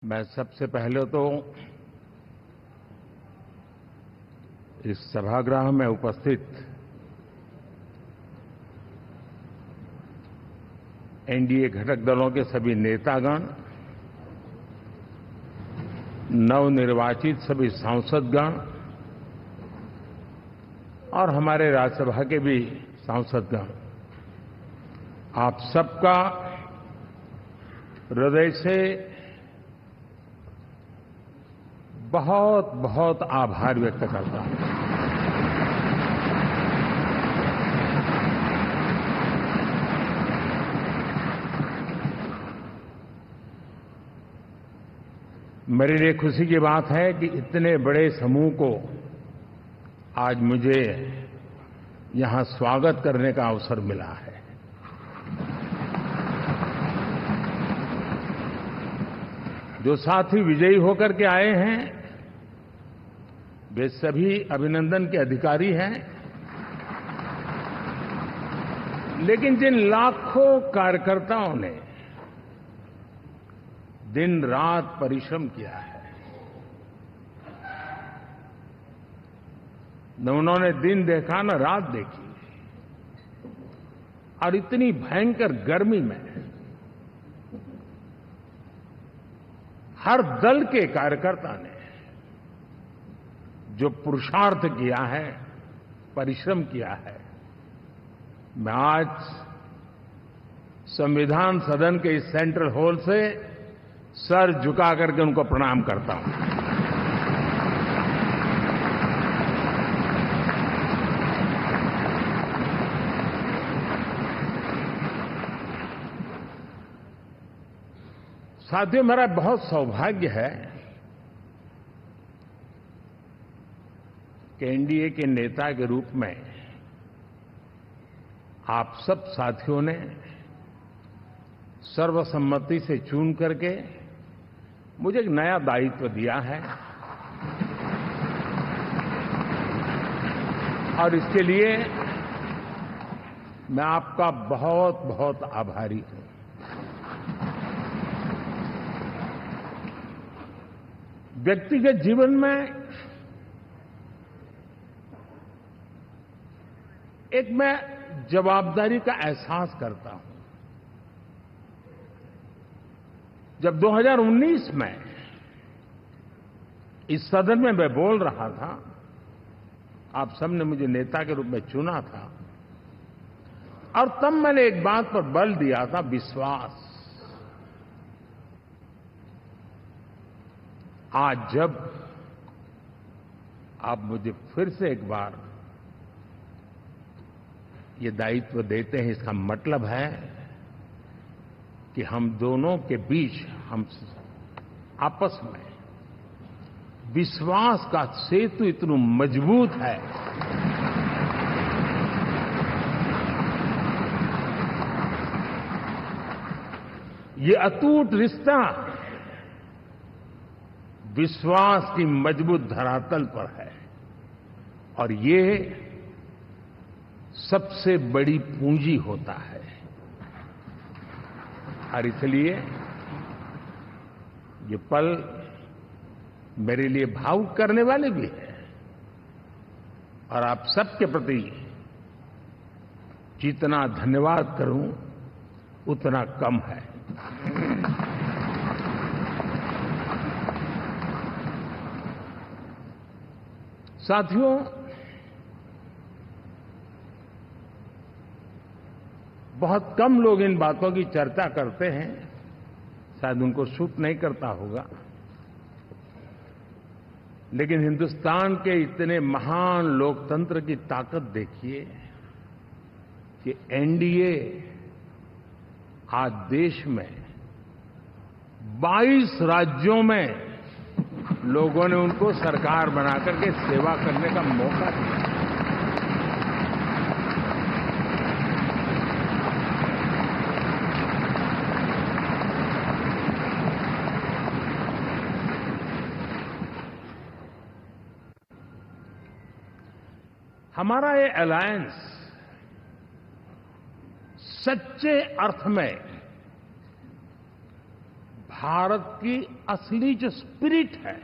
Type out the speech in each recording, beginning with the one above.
मैं सबसे पहले तो इस सभागृह में उपस्थित एनडीए घटक दलों के सभी नेतागण, नवनिर्वाचित सभी सांसदगण और हमारे राज्यसभा के भी सांसदगण, आप सबका हृदय से बहुत बहुत आभार व्यक्त करता हूं। मेरे लिए खुशी की बात है कि इतने बड़े समूह को आज मुझे यहां स्वागत करने का अवसर मिला है। जो साथी विजयी होकर के आए हैं वे सभी अभिनंदन के अधिकारी हैं, लेकिन जिन लाखों कार्यकर्ताओं ने दिन रात परिश्रम किया है, न उन्होंने दिन देखा न रात देखी, और इतनी भयंकर गर्मी में हर दल के कार्यकर्ता ने जो पुरुषार्थ किया है, परिश्रम किया है, मैं आज संविधान सदन के इस सेंट्रल हॉल से सर झुका करके उनको प्रणाम करता हूं। साथियों, मेरा बहुत सौभाग्य है कि एनडीए के नेता के रूप में आप सब साथियों ने सर्वसम्मति से चुन करके मुझे एक नया दायित्व दिया है, और इसके लिए मैं आपका बहुत बहुत आभारी हूं। व्यक्तिगत जीवन में एक मैं जवाबदारी का एहसास करता हूं। जब 2019 में इस सदन में मैं बोल रहा था, आप सबने मुझे नेता के रूप में चुना था, और तब मैंने एक बात पर बल दिया था, विश्वास। आज जब आप मुझे फिर से एक बार ये दायित्व देते हैं, इसका मतलब है कि हम दोनों के बीच, हम आपस में विश्वास का सेतु इतना मजबूत है ये अटूट रिश्ता विश्वास की मजबूत धरातल पर है, और ये सबसे बड़ी पूंजी होता है। और इसलिए ये पल मेरे लिए भावुक करने वाले भी हैं, और आप सबके प्रति जितना धन्यवाद करूं उतना कम है। साथियों, बहुत कम लोग इन बातों की चर्चा करते हैं, शायद उनको सूट नहीं करता होगा, लेकिन हिंदुस्तान के इतने महान लोकतंत्र की ताकत देखिए कि एनडीए आज देश में 22 राज्यों में लोगों ने उनको सरकार बनाकर के सेवा करने का मौका दिया। हमारा ये अलायंस सच्चे अर्थ में भारत की असली जो स्पिरिट है,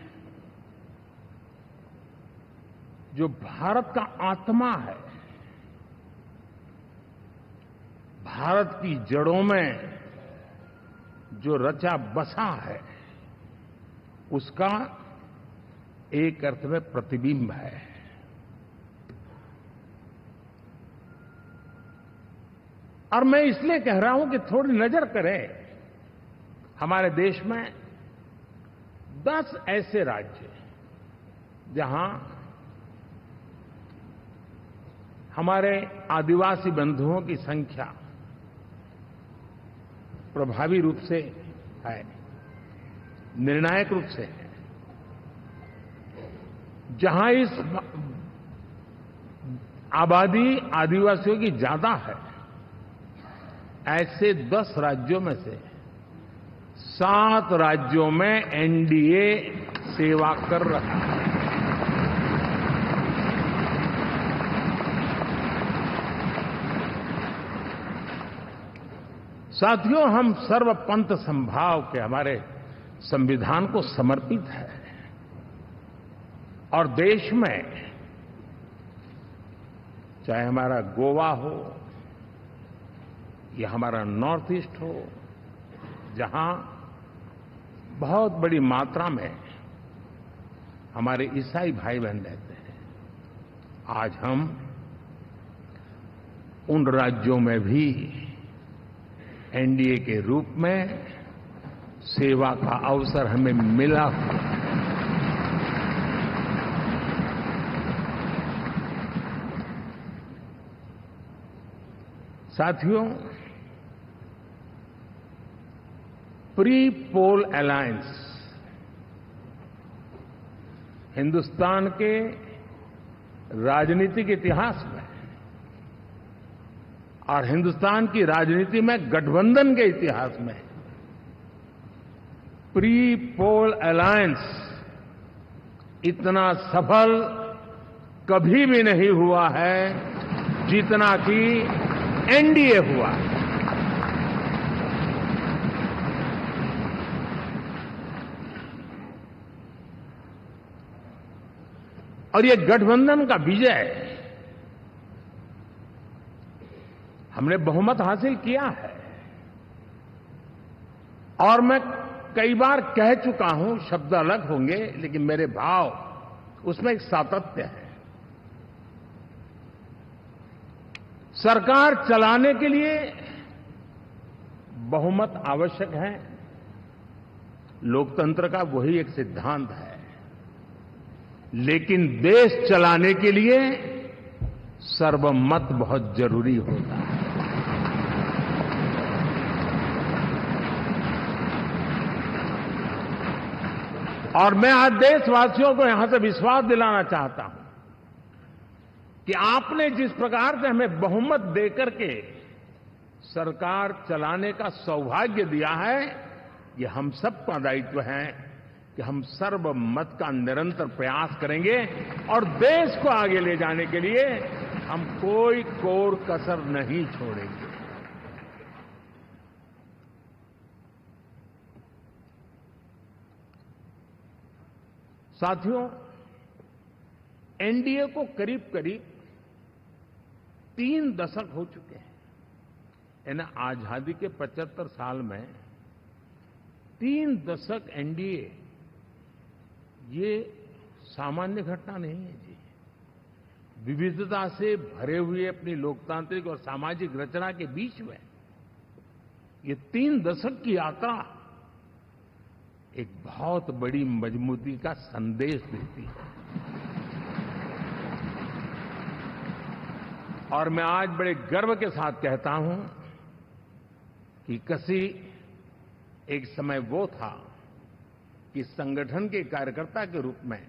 जो भारत का आत्मा है, भारत की जड़ों में जो रचा बसा है, उसका एक अर्थ में प्रतिबिंब है। और मैं इसलिए कह रहा हूं कि थोड़ी नजर करें, हमारे देश में 10 ऐसे राज्य जहां हमारे आदिवासी बंधुओं की संख्या प्रभावी रूप से है, निर्णायक रूप से है, जहां इस आबादी आदिवासियों की ज्यादा है, ऐसे 10 राज्यों में से 7 राज्यों में एनडीए सेवा कर रहा है। साथियों, हम सर्वपंथ संभाव के हमारे संविधान को समर्पित है और देश में चाहे हमारा गोवा हो या हमारा नॉर्थ ईस्ट हो, जहां बहुत बड़ी मात्रा में हमारे ईसाई भाई बहन रहते हैं, आज हम उन राज्यों में भी एनडीए के रूप में सेवा का अवसर हमें मिला हुआ है। साथियों, प्री पोल अलायंस हिंदुस्तान के राजनीतिक इतिहास में और हिंदुस्तान की राजनीति में गठबंधन के इतिहास में प्री पोल अलायंस इतना सफल कभी भी नहीं हुआ है जितना कि एनडीए हुआ। और ये गठबंधन का विजय, हमने बहुमत हासिल किया है और मैं कई बार कह चुका हूं, शब्द अलग होंगे लेकिन मेरे भाव उसमें एक सातत्य है। सरकार चलाने के लिए बहुमत आवश्यक है, लोकतंत्र का वही एक सिद्धांत है, लेकिन देश चलाने के लिए सर्वमत बहुत जरूरी होता है। और मैं आज देशवासियों को यहां से विश्वास दिलाना चाहता हूं कि आपने जिस प्रकार से हमें बहुमत देकर के सरकार चलाने का सौभाग्य दिया है, ये हम सबका दायित्व है कि हम सर्वमत का निरंतर प्रयास करेंगे और देश को आगे ले जाने के लिए हम कोई कोर कसर नहीं छोड़ेंगे। साथियों, एनडीए को करीब करीब 3 दशक हो चुके हैं। यानी आजादी के 75 साल में 3 दशक एनडीए, ये सामान्य घटना नहीं है जी। विविधता से भरे हुए अपनी लोकतांत्रिक और सामाजिक रचना के बीच में ये 3 दशक की यात्रा एक बहुत बड़ी मजबूती का संदेश देती है। और मैं आज बड़े गर्व के साथ कहता हूं कि किसी एक समय वो था कि संगठन के कार्यकर्ता के रूप में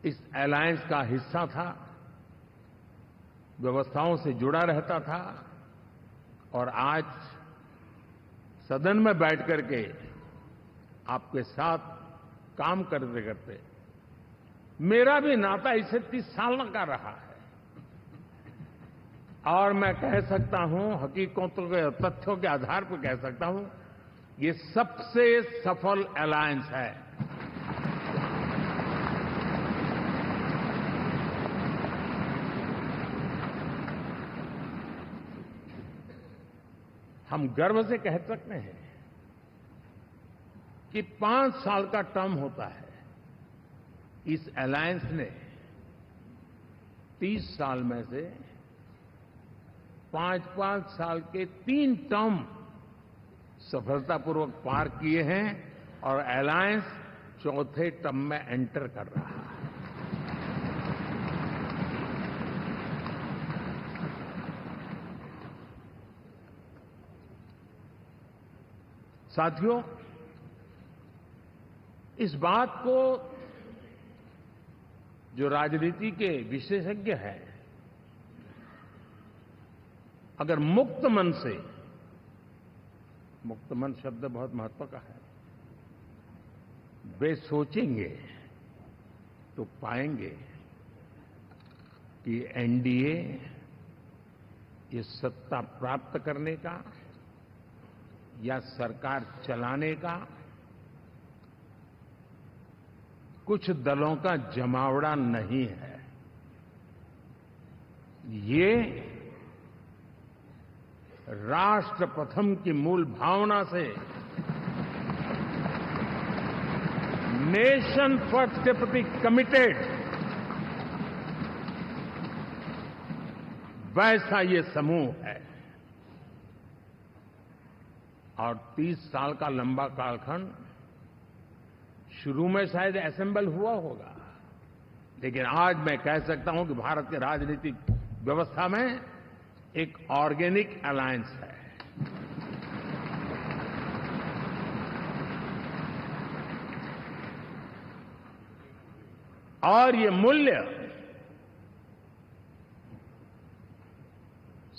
इस अलायंस का हिस्सा था, व्यवस्थाओं से जुड़ा रहता था और आज सदन में बैठ करके आपके साथ काम करते करते मेरा भी नाता इससे 30 साल का रहा है। और मैं कह सकता हूं, हकीकतों के तथ्यों के आधार पर कह सकता हूं ये सबसे सफल अलायंस है। हम गर्व से कह सकते हैं कि 5 साल का टर्म होता है। इस अलायंस ने 30 साल में से 5-5 साल के 3 टर्म सफलतापूर्वक पार किए हैं और अलायंस चौथे टर्म में एंटर कर रहा है। साथियों, इस बात को जो राजनीति के विशेषज्ञ हैं, अगर मुक्त मन से, मुक्त मन शब्द बहुत महत्व का है, वे सोचेंगे तो पाएंगे कि एनडीए ये सत्ता प्राप्त करने का या सरकार चलाने का कुछ दलों का जमावड़ा नहीं है। ये राष्ट्र प्रथम की मूल भावना से नेशन फर्स्ट के प्रति कमिटेड वैसा ये समूह है। और 30 साल का लंबा कालखंड शुरू में शायद असेंबल हुआ होगा, लेकिन आज मैं कह सकता हूं कि भारत के राजनीतिक व्यवस्था में एक ऑर्गेनिक अलायंस है। और ये मूल्य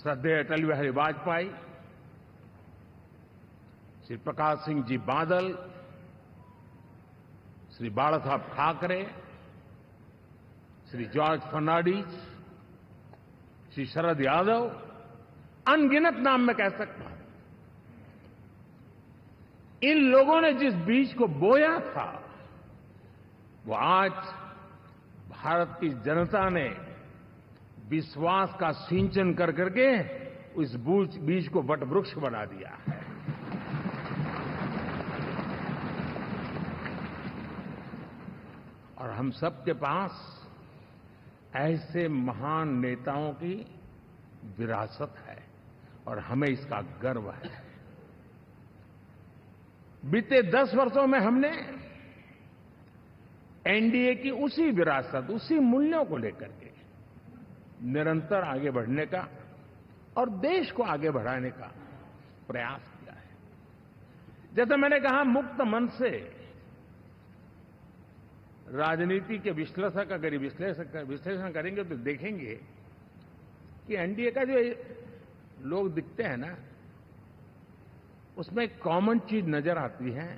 श्रद्धेय अटल बिहारी वाजपेयी, श्री प्रकाश सिंह जी बादल, श्री बाला साहब ठाकरे, श्री जॉर्ज फर्नांडिस, श्री शरद यादव, अनगिनत नाम मैं कह सकता हूं। इन लोगों ने जिस बीज को बोया था, वो आज भारत की जनता ने विश्वास का सिंचन कर करके उस बीज को वटवृक्ष बना दिया है। और हम सबके पास ऐसे महान नेताओं की विरासत है और हमें इसका गर्व है। बीते 10 वर्षों में हमने एनडीए की उसी विरासत, उसी मूल्यों को लेकर के निरंतर आगे बढ़ने का और देश को आगे बढ़ाने का प्रयास किया है। जैसे मैंने कहा, मुक्त मन से राजनीति के विश्लेषक अगर विश्लेषण करेंगे तो देखेंगे कि एनडीए का जो लोग दिखते हैं ना, उसमें एक कॉमन चीज नजर आती है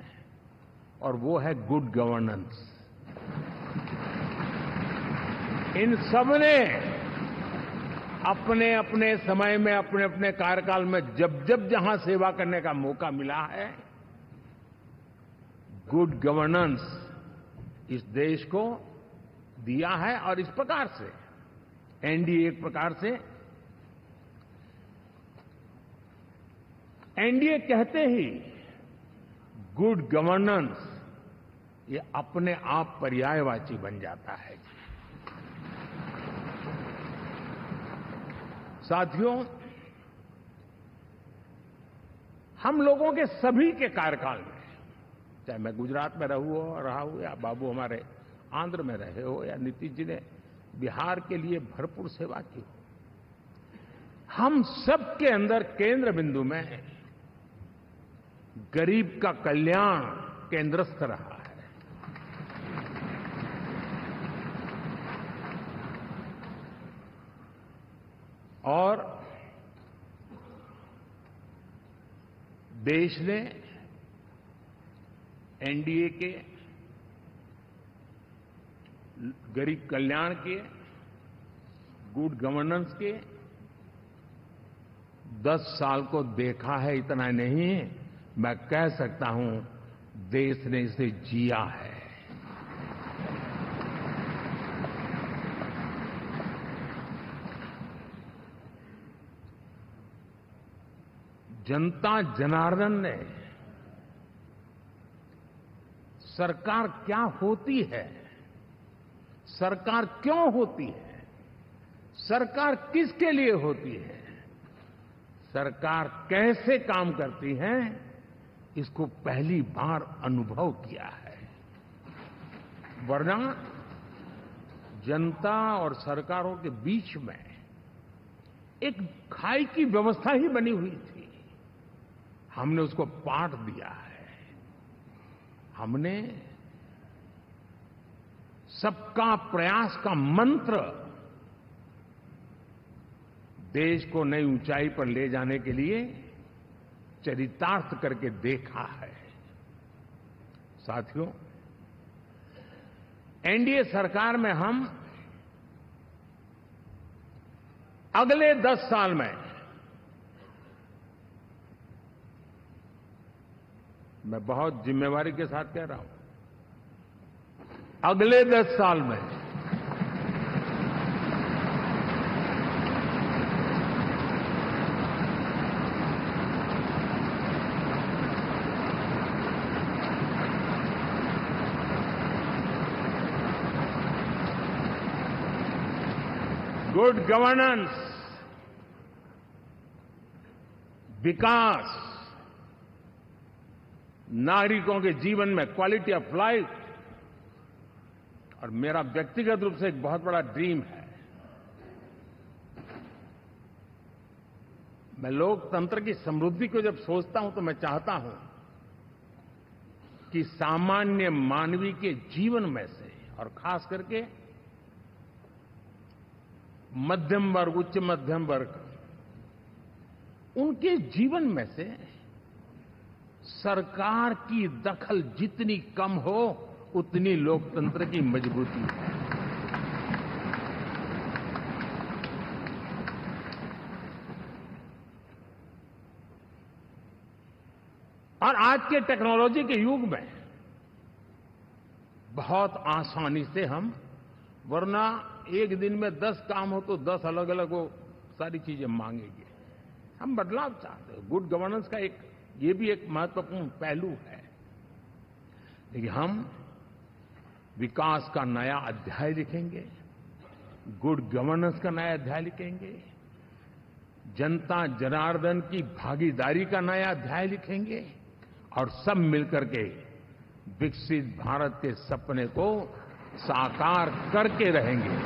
और वो है गुड गवर्नेंस। इन सबने अपने अपने समय में, अपने अपने कार्यकाल में जब जब जहां सेवा करने का मौका मिला है, गुड गवर्नेंस इस देश को दिया है। और इस प्रकार से एनडीए एक प्रकार से, एनडीए कहते ही गुड गवर्नेंस ये अपने आप पर्यायवाची बन जाता है। साथियों, हम लोगों के सभी के कार्यकाल में, चाहे मैं गुजरात में रहा हूं या बाबू हमारे आंध्र में रहे हो या नीतीश जी ने बिहार के लिए भरपूर सेवा की हो, हम सबके अंदर केंद्र बिंदु में गरीब का कल्याण केंद्रस्थ रहा है। और देश ने एनडीए के गरीब कल्याण के, गुड गवर्नेंस के 10 साल को देखा है। इतना नहीं, मैं कह सकता हूं देश ने इसे जिया है। जनता जनार्दन ने सरकार क्या होती है, सरकार क्यों होती है, सरकार किसके लिए होती है, सरकार कैसे काम करती है, इसको पहली बार अनुभव किया है। वरना जनता और सरकारों के बीच में एक खाई की व्यवस्था ही बनी हुई थी। हमने उसको पाट दिया है। हमने सबका प्रयास का मंत्र देश को नई ऊंचाई पर ले जाने के लिए चरितार्थ करके देखा है। साथियों, एनडीए सरकार में हम अगले 10 साल में, मैं बहुत जिम्मेवारी के साथ कह रहा हूं, अगले 10 साल में गुड गवर्नेंस, विकास, नागरिकों के जीवन में क्वालिटी ऑफ लाइफ, और मेरा व्यक्तिगत रूप से एक बहुत बड़ा ड्रीम है, मैं लोकतंत्र की समृद्धि को जब सोचता हूं तो मैं चाहता हूं कि सामान्य मानवीय के जीवन में से, और खास करके मध्यम वर्ग, उच्च मध्यम वर्ग, उनके जीवन में से सरकार की दखल जितनी कम हो उतनी लोकतंत्र की मजबूती है। और आज के टेक्नोलॉजी के युग में बहुत आसानी से हम, वरना एक दिन में 10 काम हो तो 10 अलग अलग वो सारी चीजें मांगेंगे। हम बदलाव चाहते हैं। गुड गवर्नेंस का ये भी एक महत्वपूर्ण पहलू है। लेकिन हम विकास का नया अध्याय लिखेंगे, गुड गवर्नेंस का नया अध्याय लिखेंगे, जनता जनार्दन की भागीदारी का नया अध्याय लिखेंगे, और सब मिलकर के विकसित भारत के सपने को साकार करके रहेंगे।